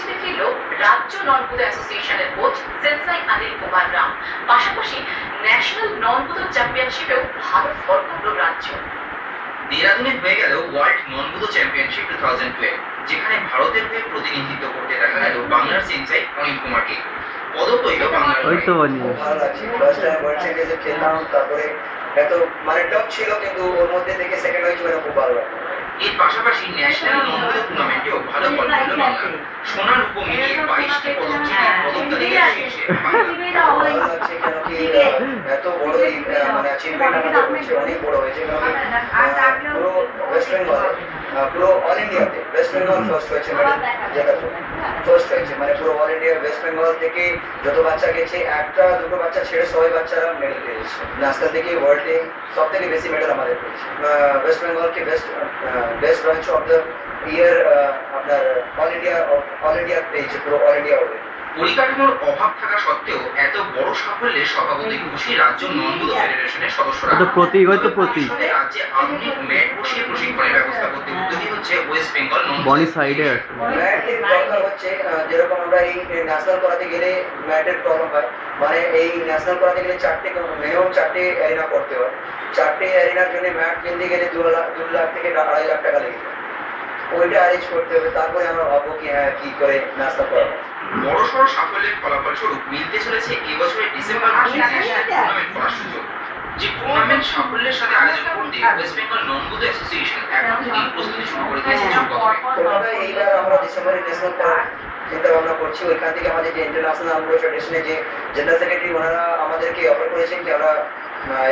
মাটিতে ফিরল রাজ্য নন-বুদো অ্যাসোসিয়েশনের কোচ সেন্সাই অনিল কুমার রাম। পাশাপাশি ন্যাশনাল নন-বুদো চ্যাম্পিয়নশিপেও ভালো ফল করল রাজ্য। দেরাদুনে হয়ে গেল ওয়ার্ল্ড নন-বুদো চ্যাম্পিয়নশিপ 2012, যেখানে ভারতের হয়ে প্রতিনিধিত্ব করতে দেখা গেল বাংলার সেন্সাই অনিল কুমারকে। পদক পেল বাংলার। ভালো লাগছে, ফার্স্ট টাইম ওয়ার্ল্ড চ্যাম্পিয়নশিপ খেললাম, তারপরে এত মানে টপ ছিল কিন্তু ওর মধ্যে থেকে সেকেন্ড হয়েছে, মানে খুব ভালো লাগলো। এর পাশাপাশি ন্যাশনাল নন-বুদো টুর্নামেন্টেও ভালো ফল করল বাংলা। সোনা রূপ মিলিয়ে 22টি পদক জিতে পদক তালিকায় শীর্ষে বাংলা। ভালো লাগছে কেন কি এত বড় মানে অ্যাচিভমেন্ট আমাদের হচ্ছে, অনেক বড় হয়েছে। কারণ পুরো ওয়েস্ট বেঙ্গল, পুরো অল ইন্ডিয়াতে ওয়েস্ট বেঙ্গল ফার্স্ট হয়েছে, মেডেল জেতার জন্য ফার্স্ট হয়েছে। মানে পুরো অল ইন্ডিয়া ওয়েস্ট বেঙ্গল থেকে যত বাচ্চা গেছে, একটা দুটো বাচ্চা ছেড়ে সবাই বাচ্চারা মেডেল পেয়েছে। ন্যাশনাল থেকে ওয়ার্ল্ডে সব থেকে বেশি মেডেল আমাদের পেয়েছে। ওয়েস্ট বেঙ্গলকে best branch of the year আপনার অল ইন্ডিয়া পেয়েছে, পুরো অল ইন্ডিয়া হবে। পরিকাঠামোর অভাব থাকা সত্ত্বেও এত বড় সাফল্যের সভাপতি খুশি রাজ্য নন-বুদো ফেডারেশনের সদস্যরা। রাজ্যে আধুনিক ম্যাট বসিয়ে প্রশিক্ষণের ব্যবস্থা করতে উদ্যোগী হচ্ছে ওয়েস্ট বেঙ্গল ম্যাটের দরকার হচ্ছে। যেরকম আমরা এই ন্যাশনাল করাতে গেলে ম্যাটের প্রবলেম হয়, মানে এই ন্যাশনাল করাতে গেলে মিনিমাম 4টে অ্যারিনা করতে হয়। 4টে অ্যারিনার জন্য ম্যাট কিনতে গেলে 2 লাখ থেকে 2.5 লাখ টাকা লেগে যায়। ওইটা অ্যারেঞ্জ করতে হবে, তারপরে আমরা ভাববো কি হ্যাঁ কি করে ন্যাশনাল করাবো। বড়সড় সাফল্যের ফলাফল স্বরূপ মিলতে চলেছে এবছরের ডিসেম্বর মাসে ন্যাশনাল টুর্নামেন্ট করার সুযোগ। যে টুর্নামেন্ট সাফল্যের সাথে আয়োজন করতে ওয়েস্ট বেঙ্গল নন-বুদো অ্যাসোসিয়েশন এখন থেকেই প্রস্তুতি শুরু করে দিয়েছে যোগ্যভাবে। এইবার আমরা ডিসেম্বরে ন্যাশনাল করার চিন্তা ভাবনা করছি। ওইখান থেকে আমাদের যে ইন্টারন্যাশনাল আমরা ফেডারেশনের যে জেনারেল সেক্রেটারি, ওনারা আমাদেরকে অফার করেছেন যে আমরা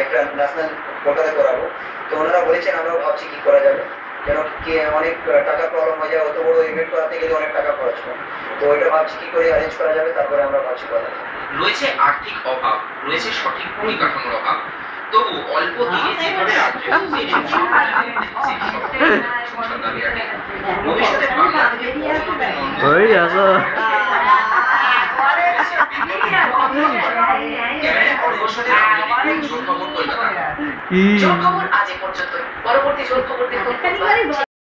একটা ন্যাশনাল কলকাতায় করাবো। তো ওনারা বলেছেন, আমরাও ভাবছি কি করা যাবে, কেন কি অনেক টাকা প্রবলেম হয়ে যায়, অত বড় ইভেন্ট করাতে গেলে অনেক টাকা খরচ হয়। তো ওইটা ভাবছি কি করে অ্যারেঞ্জ করা যাবে, তারপরে আমরা ভাবছি করা যাবে। রয়েছে আর্থিক অভাব, রয়েছে সঠিক পরিকাঠামোর অভাব, তবু অল্প দিনে যেভাবে রাজ্য ভবিষ্যতে বাংলা থেকে জোর খবর আজ এ পর্যন্ত। পরবর্তী জোর খবর দেখুন।